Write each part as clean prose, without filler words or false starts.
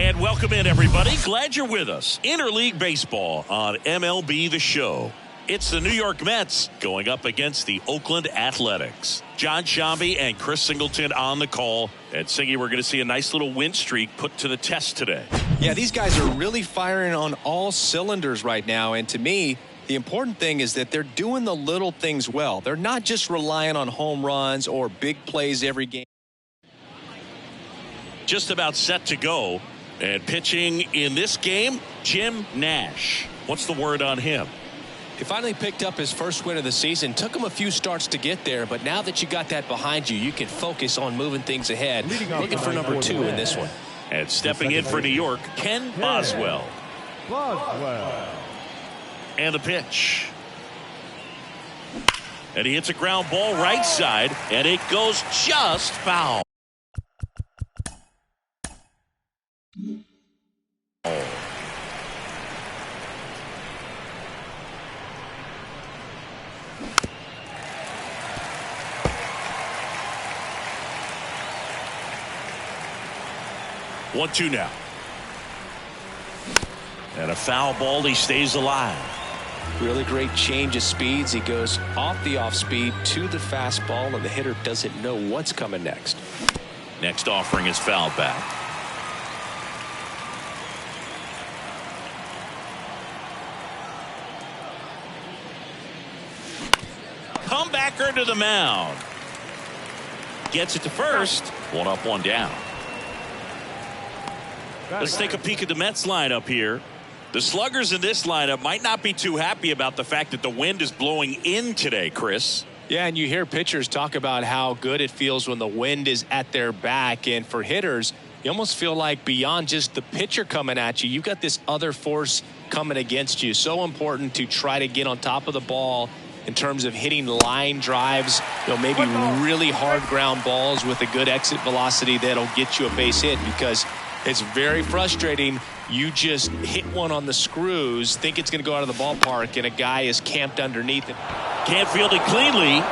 And welcome in, everybody. Glad you're with us. Interleague Baseball on MLB The Show. It's the New York Mets going up against the Oakland Athletics. John Shambi and Chris Singleton on the call. And Singy, we're going to see a nice little win streak put to the test today. Yeah, these guys are really firing on all cylinders right now. And to me, the important thing is that they're doing the little things well. They're not just relying on home runs or big plays every game. Just about set to go. And pitching in this game, Jim Nash. What's the word on him? He finally picked up his first win of the season. Took him a few starts to get there, but now that you got that behind you, you can focus on moving things ahead. Looking for number 2 in this one. And stepping in for New York, Ken Boswell. And the pitch. And he hits a ground ball right side, and it goes just foul. 1-2 now. And a foul ball. He stays alive. Really great change of speeds. He goes off the off speed to the fastball, and the hitter doesn't know what's coming next. Next offering is fouled back. Comebacker to the mound. Gets it to first. 1 up, 1 down. Let's take a peek at the Mets lineup here. The sluggers in this lineup might not be too happy about the fact that the wind is blowing in today, Chris. Yeah, and you hear pitchers talk about how good it feels when the wind is at their back. And for hitters, you almost feel like beyond just the pitcher coming at you, you've got this other force coming against you. So important to try to get on top of the ball in terms of hitting line drives, maybe really hard ground balls with a good exit velocity that'll get you a base hit, because it's very frustrating. You just hit one on the screws, think it's going to go out of the ballpark, and a guy is camped underneath it. Can't field it cleanly,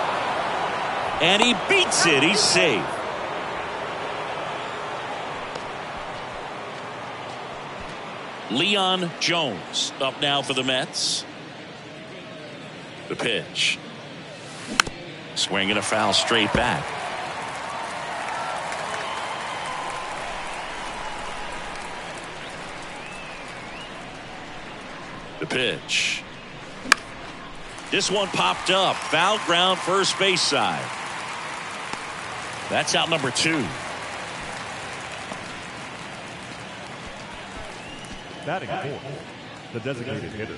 and he beats it. He's safe. Leon Jones up now for the Mets. The pitch. Swing and a foul straight back. The pitch. This one popped up. Foul ground first base side. That's out number 2. Batting fourth, the designated hitter,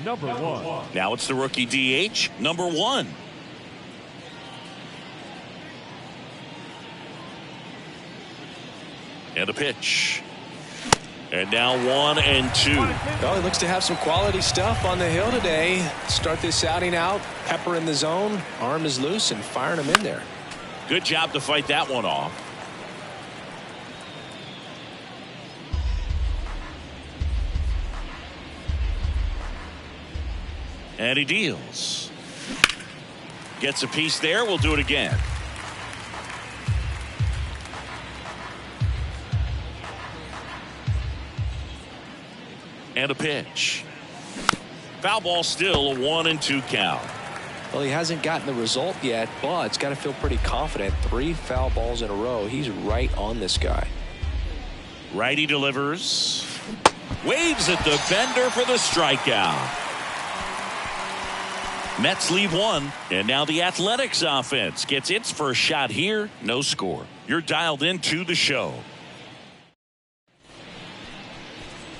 number 1. Now it's the rookie DH, number 1. And a pitch. And now 1-2. Well, he looks to have some quality stuff on the hill today. Start this outing out, pepper in the zone, arm is loose, and firing him in there. Good job to fight that one off. And he deals. Gets a piece there. We'll do it again. And a pitch. Foul ball, still a 1-2 count. Well, he hasn't gotten the result yet, but it's got to feel pretty confident. 3 foul balls in a row. He's right on this guy. Righty delivers. Waves at the bender for the strikeout. Mets leave 1, and now the Athletics offense gets its first shot here. No score. You're dialed into the show.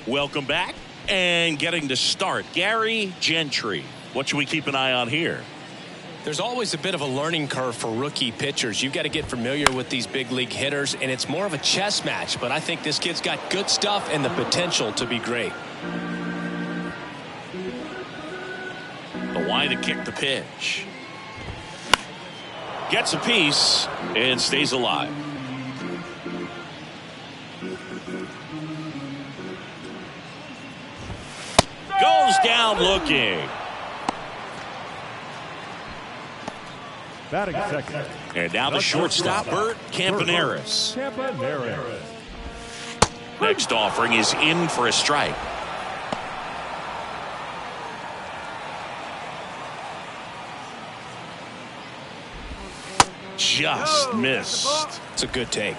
Welcome back, and getting to start, Gary Gentry. What should we keep an eye on here? There's always a bit of a learning curve for rookie pitchers. You've got to get familiar with these big league hitters, and it's more of a chess match, but I think this kid's got good stuff and the potential to be great. The wide to kick the pitch. Gets a piece and stays alive. Goes down looking. Batting second. And now the shortstop, Bert Campaneris. Next offering is in for a strike. Just missed. It's a good take.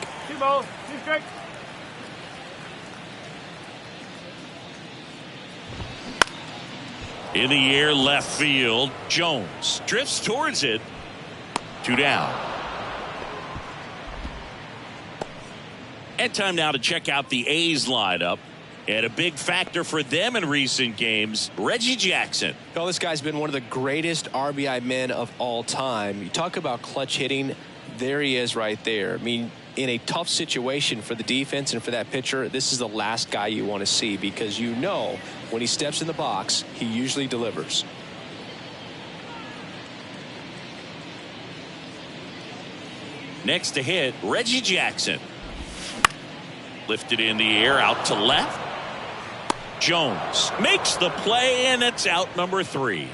In the air, left field. Jones drifts towards it. 2 down. And time now to check out the A's lineup. And a big factor for them in recent games, Reggie Jackson. Well, this guy's been one of the greatest RBI men of all time. You talk about clutch hitting, there he is right there. I mean, in a tough situation for the defense and for that pitcher, this is the last guy you want to see, because you know when he steps in the box, he usually delivers. Next to hit, Reggie Jackson. Lifted in the air, out to left. Jones makes the play, and it's out number 3.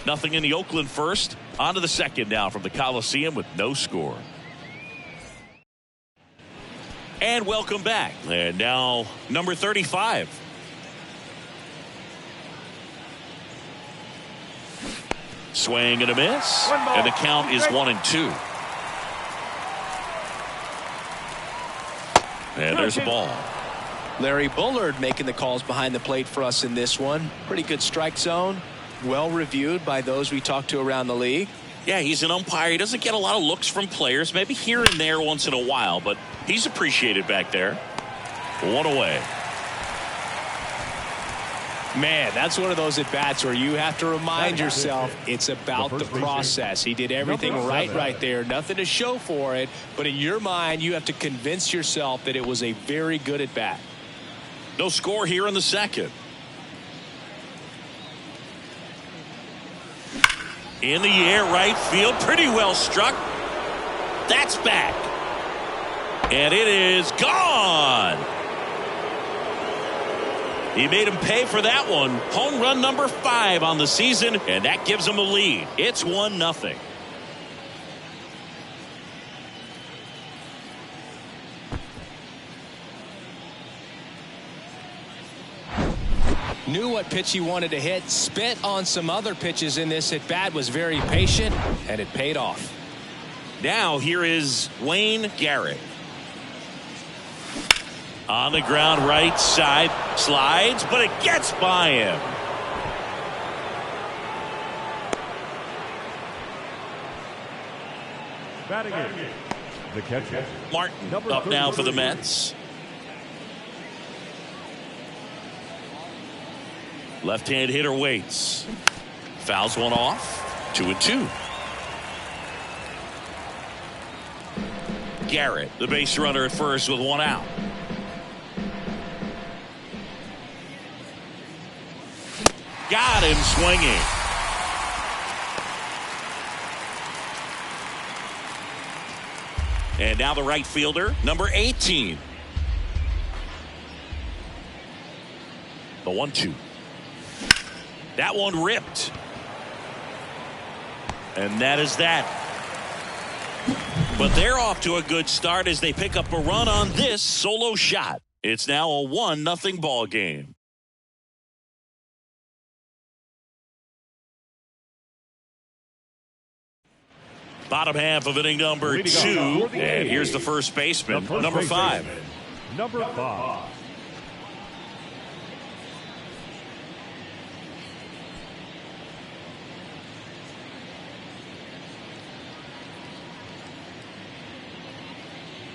Nothing in the Oakland first. On to the second now from the Coliseum with no score. And welcome back. And now number 35. Swing and a miss. And the count is 1-2. And there's a ball. Larry Bullard making the calls behind the plate for us in this one. Pretty good strike zone. Well reviewed by those we talked to around the league. Yeah, he's an umpire. He doesn't get a lot of looks from players, maybe here and there once in a while, but he's appreciated back there. 1 away. Man, that's one of those at-bats where you have to remind yourself it's about the process. He did everything right there. Nothing to show for it, but in your mind, you have to convince yourself that it was a very good at-bat. No score here in the second. In the air, right field, pretty well struck. That's back. And it is gone. He made him pay for that one. Home run number 5 on the season, and that gives him a lead. It's 1-0. Knew what pitch he wanted to hit, spit on some other pitches in this at bat, was very patient, and it paid off. Now here is Wayne Garrett. On the ground, right side, slides, but it gets by him. Batting in, the catcher, Martin up now for the Mets. Left-hand hitter waits. Fouls one off. 2-2. Garrett, the base runner at first with 1 out. Got him swinging. And now the right fielder, number 18. The 1-2. That one ripped. And that is that. But they're off to a good start as they pick up a run on this solo shot. It's now a 1-0 ball game. Bottom half of inning number 2. And here's the first baseman, number 5. Number 5.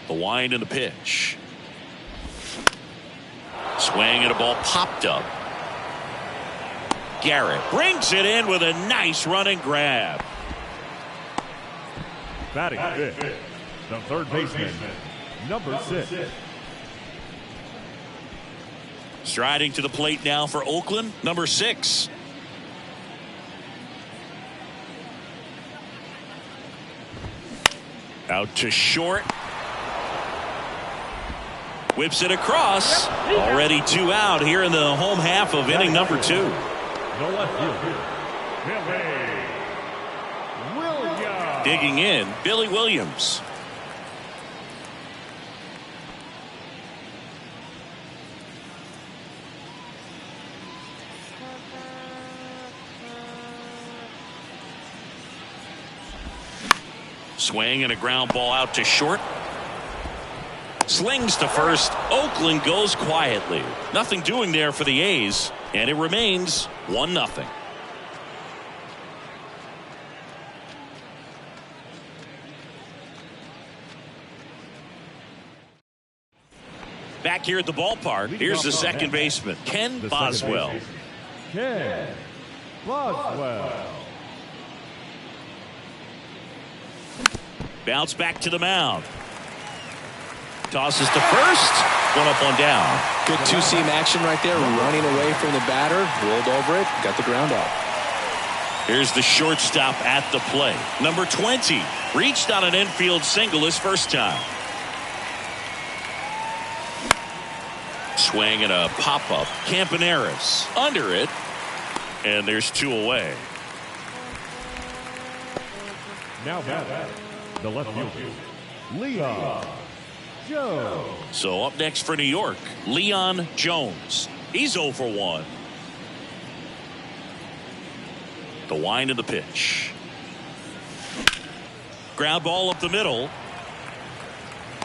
The wind and the pitch. Swing and a ball popped up. Garrett brings it in with a nice running grab. Batting fifth, the third baseman, number 6. Striding to the plate now for Oakland, number 6. Out to short. Whips it across. Already 2 out here in the home half of inning number 2. The left fielder, Billy Williams. Digging in, Billy Williams. Swing and a ground ball out to short. Slings to first. Oakland goes quietly. Nothing doing there for the A's, and it remains 1-0. Back here at the ballpark, here's the second baseman, Ken Boswell. Ken Boswell. Bounce back to the mound. Tosses to first. One up, one down. Good two-seam action right there. Running away from the batter. Rolled over it. Got the ground out. Here's the shortstop at the plate. Number 20. Reached on an infield single his first time. Swing and a pop-up. Campaneris under it. And there's 2 away. Now back, the left fielder, Leon Jones. So up next for New York, Leon Jones. He's 0 for 1. The wind of the pitch. Ground ball up the middle.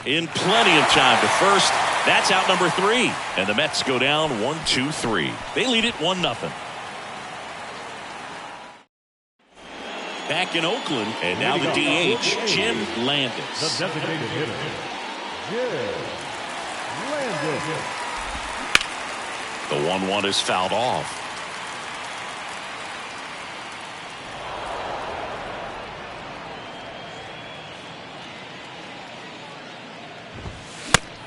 In plenty of time to first. That's out number 3. And the Mets go down 1-2-3. They lead it 1-0. Back in Oakland, and now the DH, Jim Landis. The designated hitter, Jim Landis. The 1-1 is fouled off.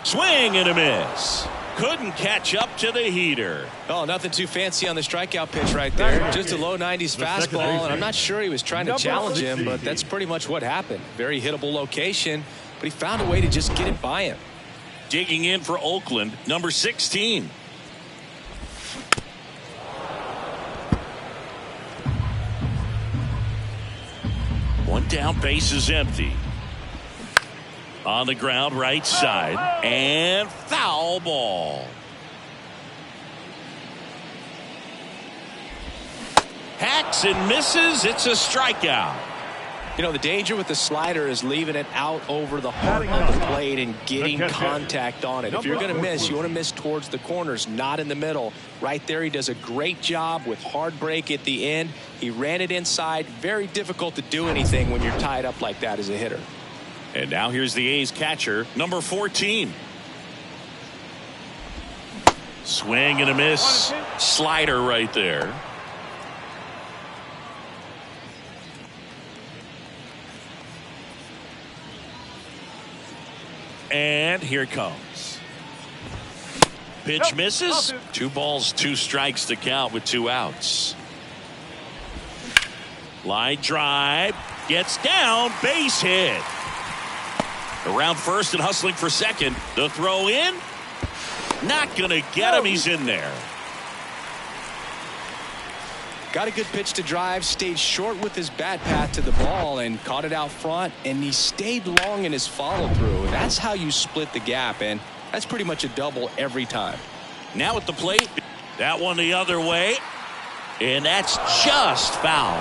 Swing and a miss. Couldn't catch up to the heater. Oh, nothing too fancy on the strikeout pitch right there. Just a low 90s fastball, and I'm not sure he was trying to challenge him, but that's pretty much what happened. Very hittable location, but he found a way to just get it by him. Digging in for Oakland, number 16. One down, base is empty. On the ground, right side, and foul ball. Hacks and misses. It's a strikeout. You know, the danger with the slider is leaving it out over the heart of the plate and getting contact on it. If you're going to miss, you want to miss towards the corners, not in the middle. Right there, he does a great job with hard break at the end. He ran it inside. Very difficult to do anything when you're tied up like that as a hitter. And now here's the A's catcher, number 14. Swing and a miss. Slider right there. And here it comes. Pitch misses. 2 balls, 2 strikes to count with 2 outs. Line drive. Gets down. Base hit. Around first and hustling for second. The throw in. Not going to get him. He's in there. Got a good pitch to drive, stayed short with his bat path to the ball and caught it out front, and he stayed long in his follow through. That's how you split the gap, and that's pretty much a double every time. Now at the plate, that one the other way, and that's just foul.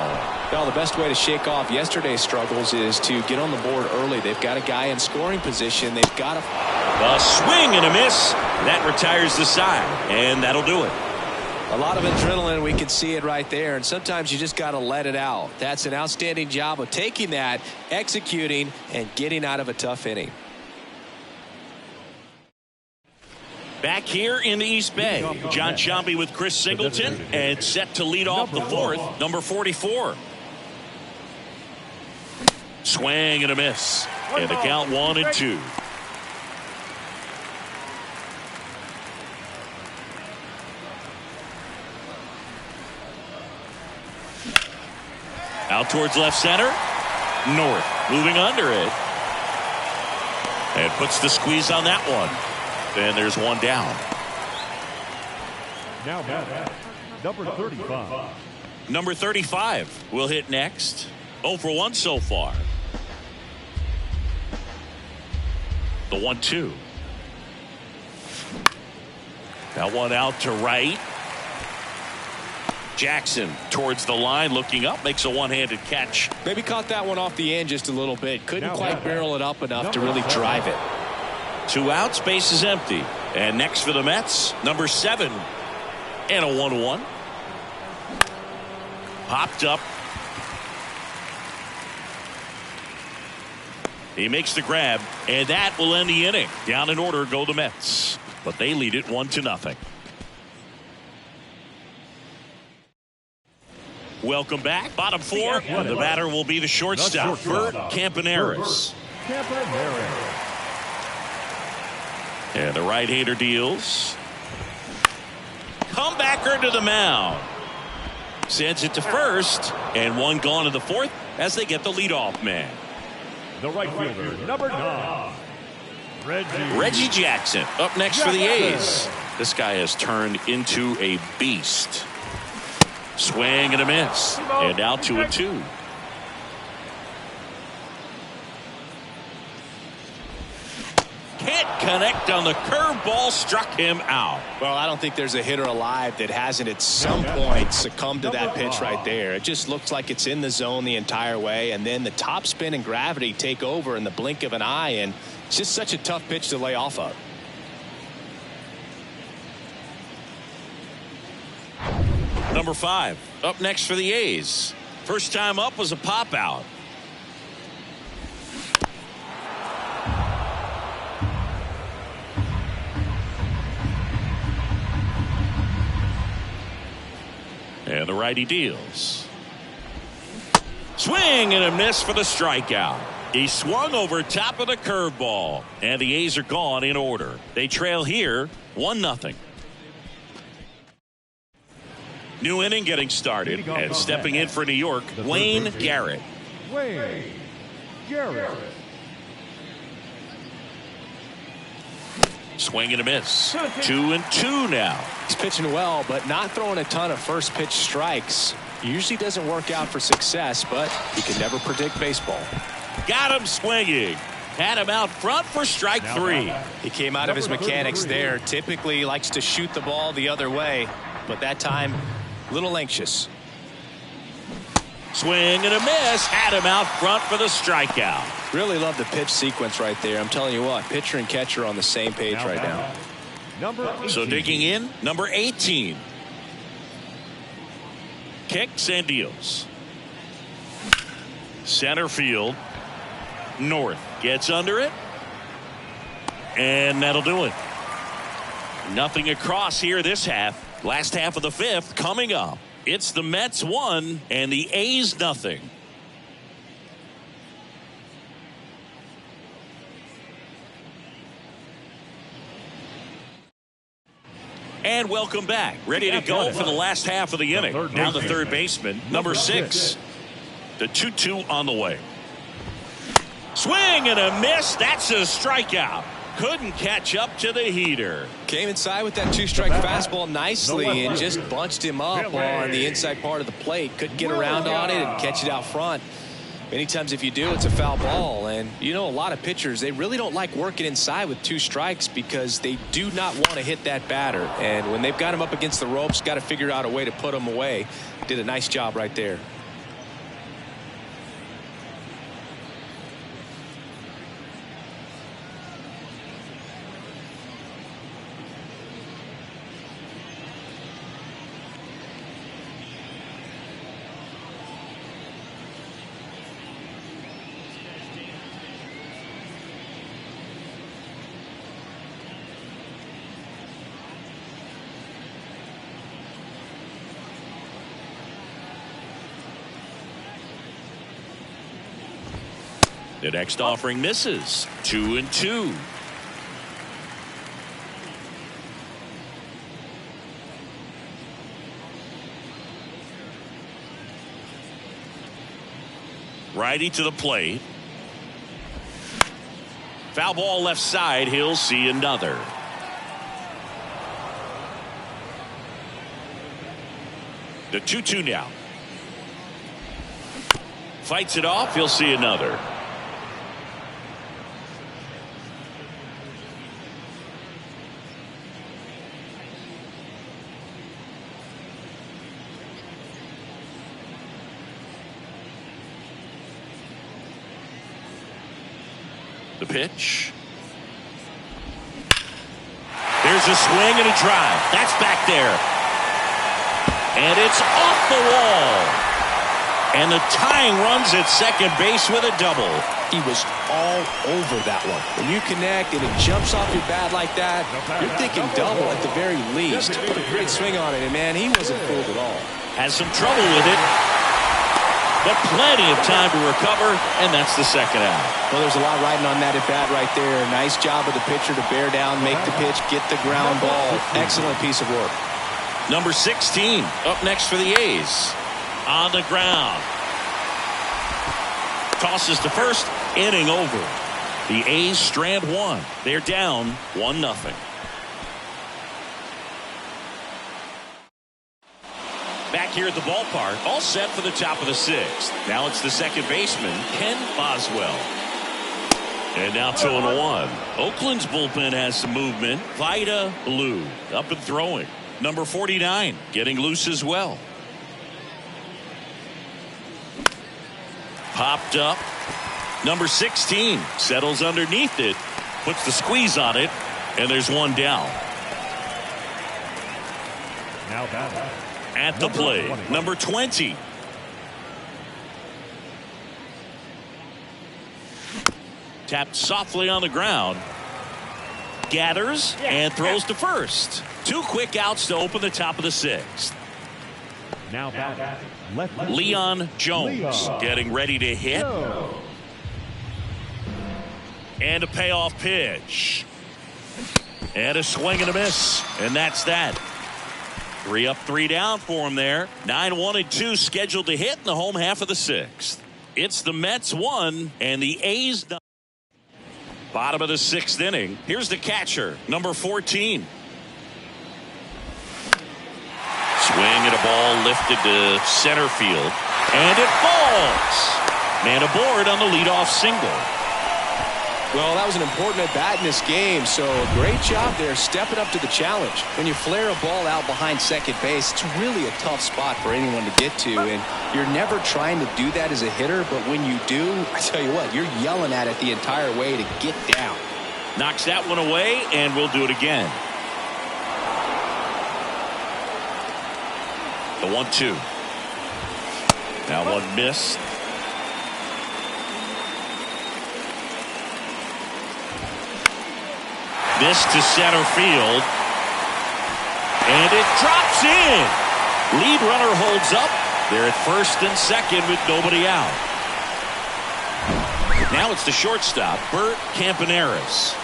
Well, the best way to shake off yesterday's struggles is to get on the board early. They've got a guy in scoring position. They've got a swing and a miss. That retires the side, and that'll do it. A lot of adrenaline, we can see it right there, and sometimes you just got to let it out. That's an outstanding job of taking that, executing, and getting out of a tough inning. Back here in the East Bay, John Sciambi with Chris Singleton, and set to lead off the 4th, number 44. Swing and a miss, and the count 1-2. Out towards left center. North moving under it. And puts the squeeze on that one. And there's one down. Now back, number 35. Number 35 will hit next. 0 for 1 so far. The 1-2. That one out to right. Jackson towards the line, looking up, makes a one-handed catch. Maybe caught that one off the end just a little bit. Couldn't quite barrel it up enough to really drive it. 2 outs, base is empty. And next for the Mets, number 7. And a 1-1. Popped up. He makes the grab, and that will end the inning. Down in order go the Mets, but they lead it 1-0. Welcome back. Bottom 4. The batter will be the shortstop, Bert Campaneris. And the right-hander deals. Comebacker to the mound. Sends it to first, and one gone in the 4th as they get the leadoff man. The right fielder, number 9, Reggie Jackson up next for the A's. This guy has turned into a beast. Swing and a miss. And now 2-2. Can't connect on the curveball, struck him out. Well, I don't think there's a hitter alive that hasn't at some point succumbed to that pitch right there. It just looks like it's in the zone the entire way, and then the top spin and gravity take over in the blink of an eye, and it's just such a tough pitch to lay off of. Number 5 up next for the A's. First time up was a pop out. And the righty deals. Swing and a miss for the strikeout. He swung over top of the curveball, and the A's are gone in order. They trail here 1-0. New inning getting started, and stepping in for New York, Wayne Garrett. Swing and a miss. 2-2 now. He's pitching well, but not throwing a ton of first pitch strikes. Usually doesn't work out for success, but you can never predict baseball. Got him swinging. Had him out front for strike 3. He came out of his mechanics there. Typically likes to shoot the ball the other way, but that time a little anxious. Swing and a miss. Had him out front for the strikeout. Really love the pitch sequence right there. I'm telling you what, pitcher and catcher are on the same page right now. So digging in, number 18. Kicks and deals. Center field. North gets under it. And that'll do it. Nothing across here this half. Last half of the 5th coming up. It's the Mets 1 and the A's nothing. And welcome back. Ready to go for the last half of the inning. Now the third baseman, number 6. The 2-2 on the way. Swing and a miss. That's a strikeout. Couldn't catch up to the heater. Came inside with that 2-strike fastball nicely and just bunched him up on the inside part of the plate. Couldn't get around on it and catch it out front. Many times if you do, it's a foul ball. And you know, a lot of pitchers, they really don't like working inside with 2 strikes because they do not want to hit that batter. And when they've got him up against the ropes, got to figure out a way to put him away. Did a nice job right there. The next offering misses. 2-2. Righty to the plate. Foul ball left side. He'll see another. The 2-2 now. Fights it off. He'll see another. The pitch. There's a swing and a drive. That's back there. And it's off the wall. And the tying runs at second base with a double. He was all over that one. When you connect and it jumps off your bat like that, you're thinking double at the very least. Put a great swing on it, and man, he wasn't fooled at all. Has some trouble with it, but plenty of time to recover, and that's the second out. Well, there's a lot riding on that at bat right there. Nice job of the pitcher to bear down, make the pitch, get the ground ball. Excellent piece of work. Number 16 up next for the A's. On the ground. Tosses to first. Inning over. The A's strand one. They're down 1-0. Back here at the ballpark, all set for the top of the sixth. Now it's the second baseman, Ken Boswell. And now 2-1. Oakland's bullpen has some movement. Vida Blue up and throwing. Number 49 getting loose as well. Popped up. Number 16 settles underneath it, puts the squeeze on it, and there's one down. Now batting. At the plate, number 20. Tapped softly on the ground. Gathers and throws to first. 2 quick outs to open the top of the sixth. Now batting. Leon Jones getting ready to hit. And a payoff pitch. And a swing and a miss. And that's that. 3 up, 3 down for him there. 9-1-2 scheduled to hit in the home half of the sixth. It's the Mets 1 and the A's 9. Bottom of the sixth inning. Here's the catcher, number 14. Swing and a ball lifted to center field. And it falls. Man aboard on the leadoff single. Well, that was an important at-bat in this game, so great job there stepping up to the challenge. When you flare a ball out behind second base, it's really a tough spot for anyone to get to, and you're never trying to do that as a hitter, but when you do, I tell you what, you're yelling at it the entire way to get down. Knocks that one away, and we'll do it again. The 1-2. Now one missed. This to center field. And it drops in. Lead runner holds up. They're at first and second with nobody out. Now it's the shortstop, Bert Campaneris.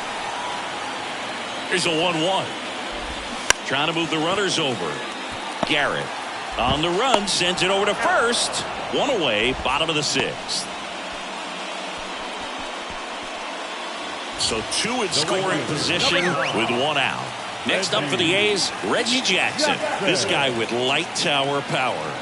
Here's a 1-1. Trying to move the runners over. Garrett on the run, sends it over to first. One away, bottom of the sixth. So 2 in scoring position with 1 out. Next up for the A's, Reggie Jackson. This guy with light tower power.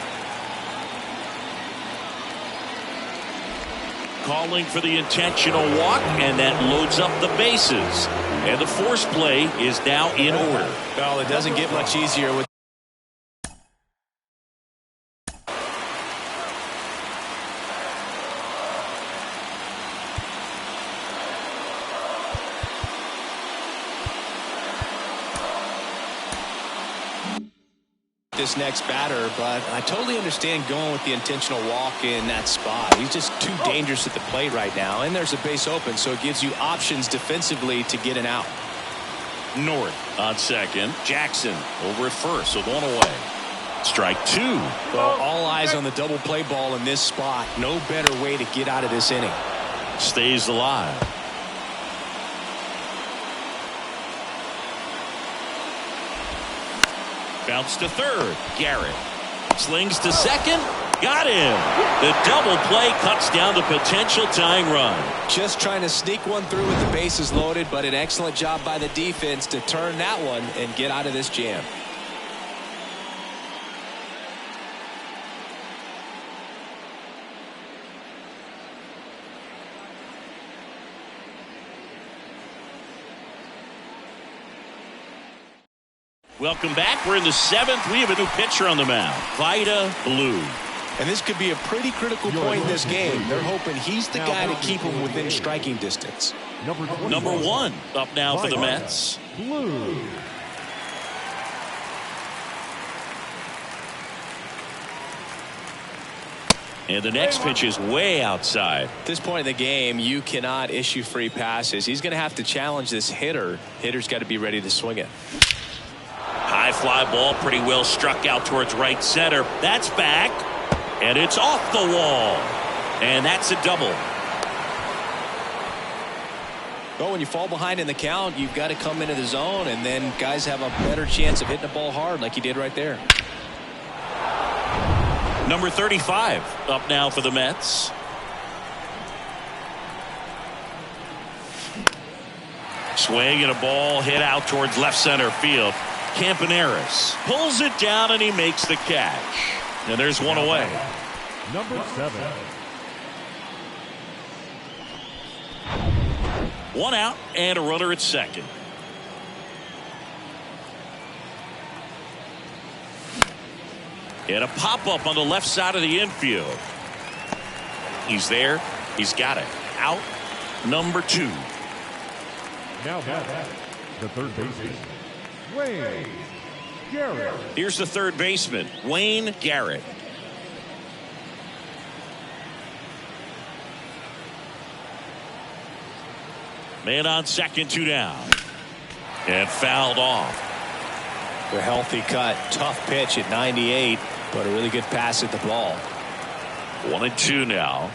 Calling for the intentional walk, and that loads up the bases. And the force play is now in order. Well, it doesn't get much easier with this next batter, but I totally understand going with the intentional walk in that spot. He's just too dangerous at the plate right now, and there's a base open, so it gives you options defensively to get an out. North on second. Jackson over at first with 1 away. Strike 2. Well, all eyes on the double play ball in this spot. No better way to get out of this inning. Stays alive. Bounce to third. Garrett slings to second. Got him. The double play cuts down the potential tying run. Just trying to sneak one through with the bases loaded, but an excellent job by the defense to turn that one and get out of this jam. Welcome back. We're in the 7th. We have a new pitcher on the mound. Vida Blue. And this could be a pretty critical point in this game. They're hoping he's the guy to keep them within striking distance. Number 1 up now for the Mets. Blue. And the next pitch is way outside. At this point in the game, you cannot issue free passes. He's going to have to challenge this hitter. Hitter's got to be ready to swing it. High fly ball, pretty well struck out towards right center. That's back, and it's off the wall. And that's a double. Well, when you fall behind in the count, you've got to come into the zone, and then guys have a better chance of hitting the ball hard like he did right there. Number 35 up now for the Mets. Swing and a ball hit out towards left center field. Campaneris pulls it down and he makes the catch. And there's one away. Number 7. One out and a runner at second. And a pop-up on the left side of the infield. He's there. He's got it. Out. Number 2. Now that's the third baseman, Wayne Garrett. Here's the third baseman, Wayne Garrett. Man on second, 2 down. And fouled off. A healthy cut. Tough pitch at 98, but a really good pass at the ball. 1-2 now.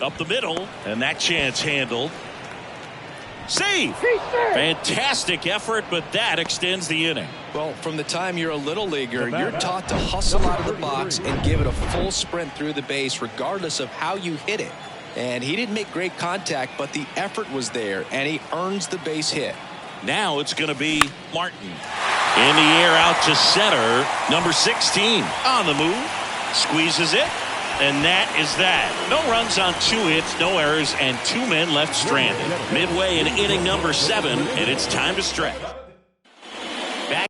Up the middle, and that chance handled. Save! Fantastic effort, but that extends the inning. Well, from the time you're a little leaguer, you're taught to hustle out of the box and give it a full sprint through the base regardless of how you hit it. And he didn't make great contact, but the effort was there, and he earns the base hit. Now it's going to be Martin. In the air out to center. Number 16 on the move. Squeezes it. And that is that. No runs on 2 hits, no errors, and 2 men left stranded. Midway in inning number 7, and it's time to stretch. Back.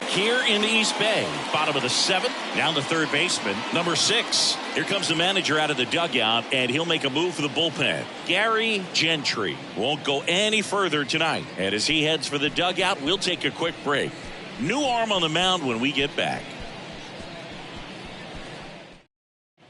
Here in the East Bay, bottom of the 7th, down the third baseman, number 6. Here comes the manager out of the dugout, and he'll make a move for the bullpen. Gary Gentry won't go any further tonight. And as he heads for the dugout, we'll take a quick break. New arm on the mound when we get back.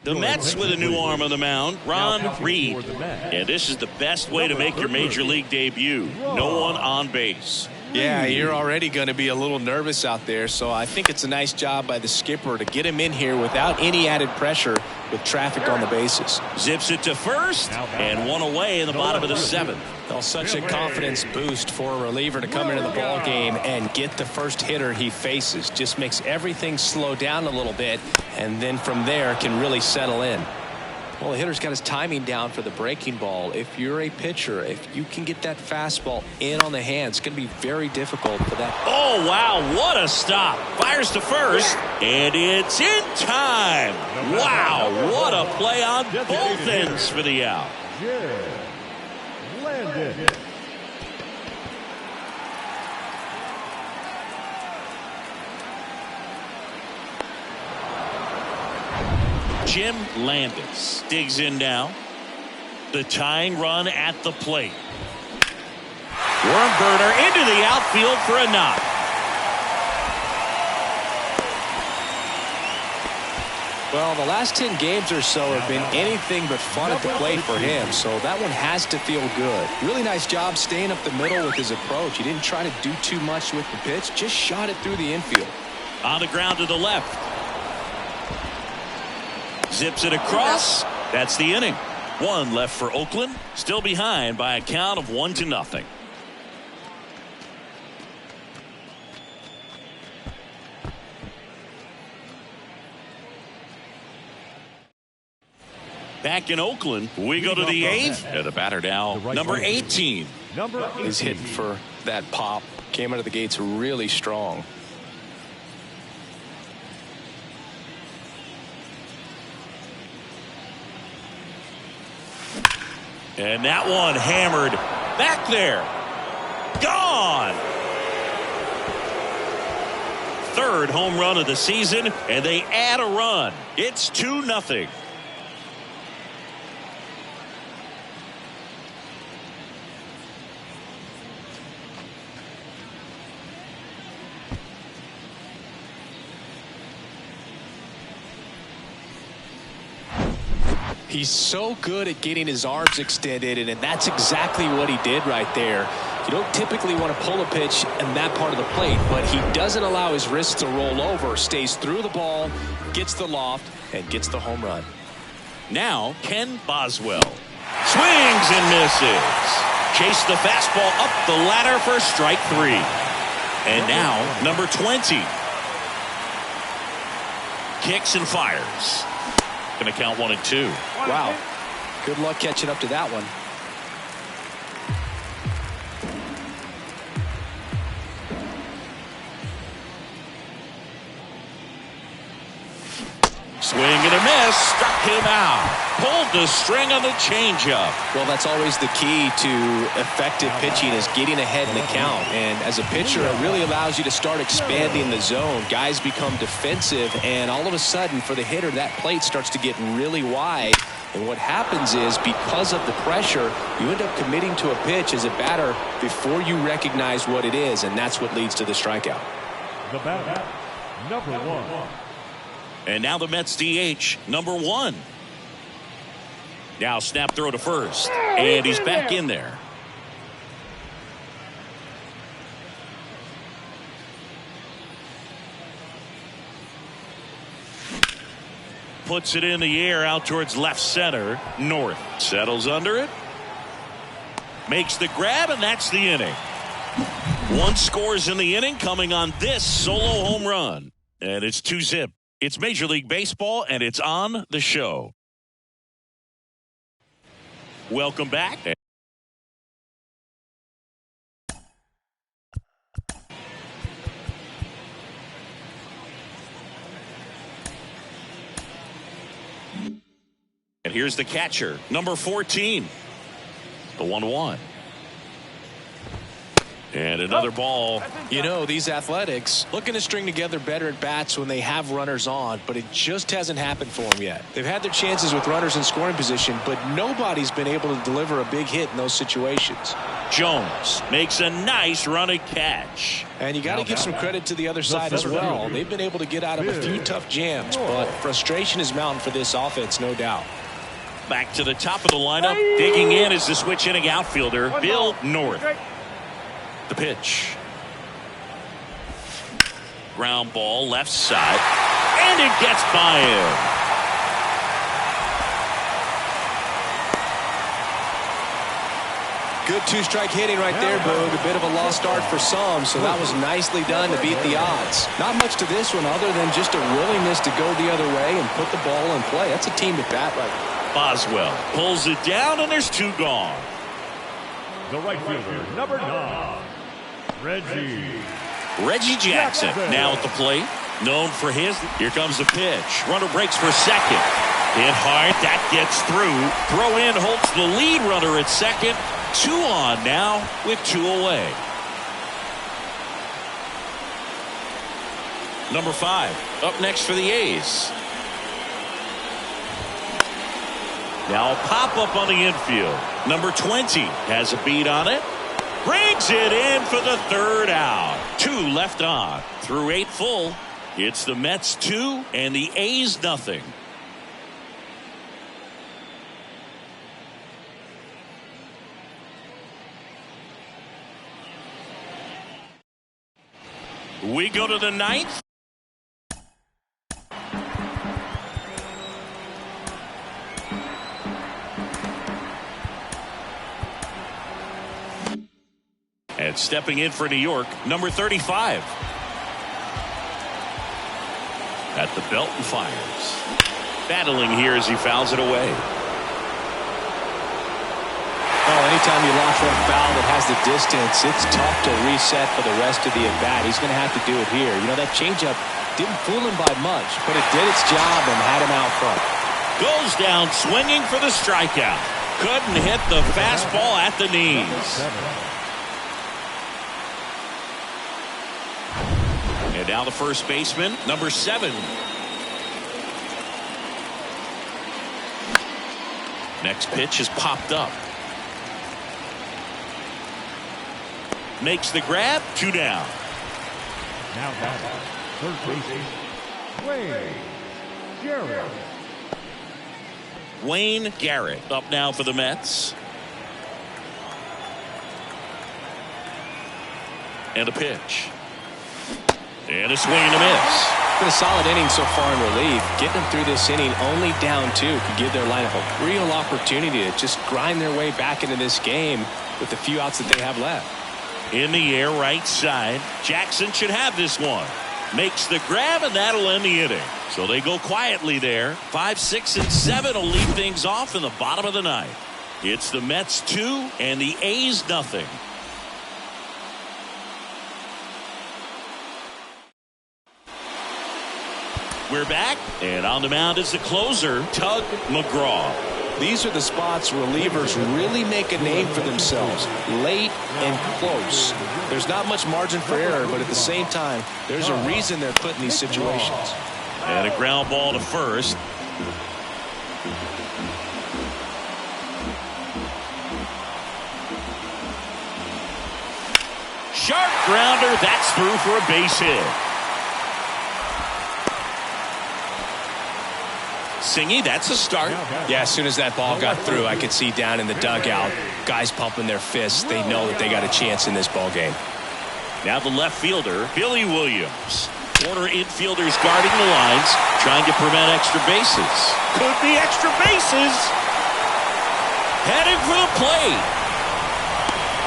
The Mets with a new arm on the mound, Ron Reed. And this is the best way to make your major league debut. No one on base. Yeah, you're already going to be a little nervous out there, so I think it's a nice job by the skipper to get him in here without any added pressure with traffic on the bases. Zips it to first, and 1 away in the bottom of the 7th. Well, such a confidence boost for a reliever to come into the ball game and get the first hitter he faces. Just makes everything slow down a little bit, and then from there can really settle in. Well, the hitter's got his timing down for the breaking ball. If you're a pitcher, if you can get that fastball in on the hand, it's going to be very difficult for that. Oh, wow, what a stop. Fires to first, and it's in time. Wow, what a play on both ends for the out. Landon. Jim Landis digs in now. The tying run at the plate. Worm burner into the outfield for a knock. Well, the last 10 games or so have been anything but fun at the plate for him, so that one has to feel good. Really nice job staying up the middle with his approach. He didn't try to do too much with the pitch, just shot it through the infield. On the ground to the left. Zips it across. That's the inning. 1 left for Oakland. Still behind by a count of 1-0. Back in Oakland, we go to the 8th. And the batter now, number 18. He's hitting for that pop. Came out of the gates really strong. And that one hammered back there. Gone. third home run of the season, and they add a run. It's 2-0. He's so good at getting his arms extended, and that's exactly what he did right there. You don't typically want to pull a pitch in that part of the plate, but he doesn't allow his wrists to roll over, stays through the ball, gets the loft, and gets the home run. Now, Ken Boswell swings and misses. Chase the fastball up the ladder for strike 3. And now, number 20. Kicks and fires. Going to count 1-2. Wow. Good luck catching up to that one. Swing and a miss. Struck him out. Pulled the string on the changeup. Well, that's always the key to effective pitching, is getting ahead in the count. And as a pitcher, it really allows you to start expanding the zone. Guys become defensive, and all of a sudden, for the hitter, that plate starts to get really wide. And what happens is, because of the pressure, you end up committing to a pitch as a batter before you recognize what it is, and that's what leads to the strikeout. The batter, number 1. And now the Mets DH, number 1. Now snap throw to first. And he's back in there. Puts it in the air out towards left center. North settles under it. Makes the grab, and that's the inning. 1 scores in the inning, coming on this solo home run. And it's 2-0. It's Major League Baseball, and it's on the show. Welcome back. And here's the catcher, number 14. The 1-1. And another ball. You know, these Athletics looking to string together better at bats when they have runners on, but it just hasn't happened for them yet. They've had their chances with runners in scoring position, but nobody's been able to deliver a big hit in those situations. Jones makes a nice running catch. And you got to give some credit to the other side as well. They've been able to get out of a few tough jams, but frustration is mounting for this offense, no doubt. Back to the top of the lineup. Digging in is the switch hitting outfielder, Bill North. The pitch. Ground ball left side. And it gets by him. Good 2-strike hitting right there, Boog. A bit of a lost start for some, so that was nicely done to beat the odds. Not much to this one other than just a willingness to go the other way and put the ball in play. That's a team at bat right now. Boswell pulls it down, and there's 2 gone. The right fielder, number 9. Reggie Jackson now at the plate. Known for his. Here comes the pitch. Runner breaks for second. Hit hard. That gets through. Throw in holds the lead runner at second. 2 on now with 2 away. Number 5 up next for the A's. Now a pop-up on the infield. Number 20 has a beat on it. Brings it in for the 3rd out. 2 left on. Through 8 full. It's the Mets 2 and the A's nothing. We go to the 9th. And stepping in for New York, number 35. At the belt and fires. Battling here as he fouls it away. Oh, anytime you launch one foul that has the distance, it's tough to reset for the rest of the at-bat. He's going to have to do it here. You know, that changeup didn't fool him by much, but it did its job and had him out front. Goes down swinging for the strikeout. Couldn't hit the fastball at the knees. And now the first baseman, number 7. Next pitch is popped up. Makes the grab, 2 down. Now batting, third baseman, Wayne Garrett. Wayne Garrett up now for the Mets. And a pitch. And a swing and a miss. Been a solid inning so far in relief. Getting them through this inning only down 2 could give their lineup a real opportunity to just grind their way back into this game with the few outs that they have left. In the air, right side. Jackson should have this one. Makes the grab, and that'll end the inning. So they go quietly there. 5, 6, and 7 will lead things off in the bottom of the 9th. It's the Mets 2 and the A's nothing. We're back, and on the mound is the closer, Tug McGraw. These are the spots relievers really make a name for themselves. Late and close. There's not much margin for error, but at the same time, there's a reason they're put in these situations. And a ground ball to first. Sharp grounder, that's through for a base hit. Singy, that's a start. Yeah, as soon as that ball got through, I could see down in the dugout, guys pumping their fists. They know that they got a chance in this ball game. Now the left fielder, Billy Williams. Corner infielders guarding the lines, trying to prevent extra bases. Could be extra bases. Heading for the plate.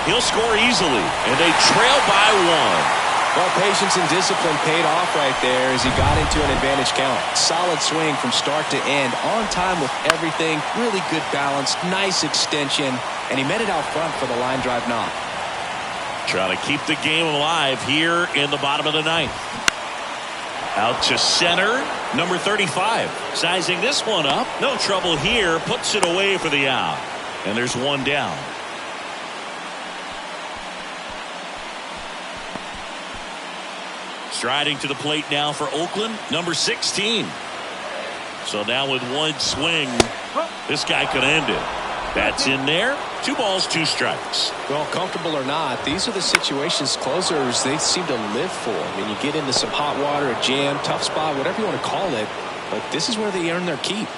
He'll score easily, and they trail by 1. Well, patience and discipline paid off right there as he got into an advantage count. Solid swing from start to end, on time with everything, really good balance, nice extension, and he met it out front for the line drive knock. Trying to keep the game alive here in the bottom of the 9th. Out to center, number 35. Sizing this one up, no trouble here, puts it away for the out. And there's 1 down. Striding to the plate now for Oakland, number 16. So now with 1 swing, this guy could end it. That's in there. 2 balls, 2 strikes. Well, comfortable or not, these are the situations closers they seem to live for. I mean, you get into some hot water, a jam, tough spot, whatever you want to call it, but this is where they earn their keep.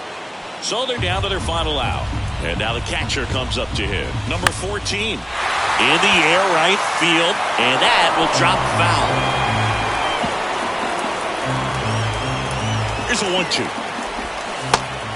So they're down to their final out. And now the catcher comes up to hit. Number 14. In the air, right field, and that will drop foul. Here's a 1-2.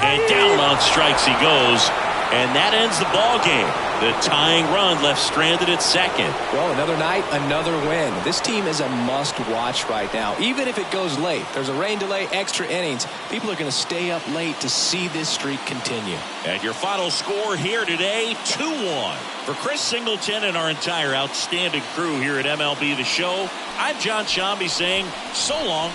And down on strikes he goes. And that ends the ball game. The tying run left stranded at second. Well, another night, another win. This team is a must-watch right now. Even if it goes late, there's a rain delay, extra innings. People are going to stay up late to see this streak continue. And your final score here today, 2-1. For Chris Singleton and our entire outstanding crew here at MLB The Show, I'm John Shambi saying so long.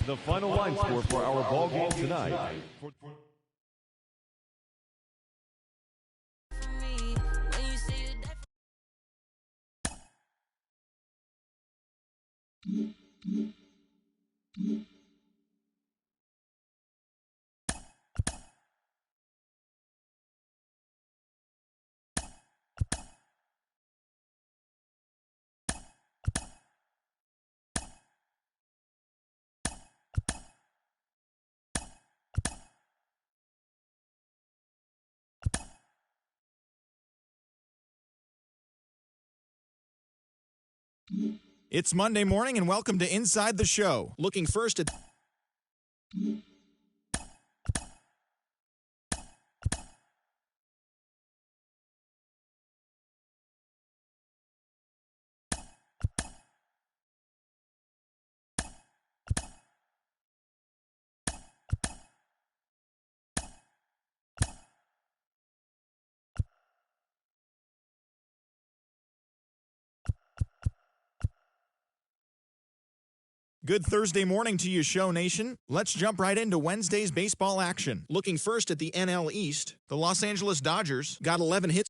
The final line score for our ball game tonight. It's Monday morning and welcome to Inside the Show. Looking first at Good Thursday morning to you, Show Nation. Let's jump right into Wednesday's baseball action. Looking first at the NL East, the Los Angeles Dodgers got 11 hits.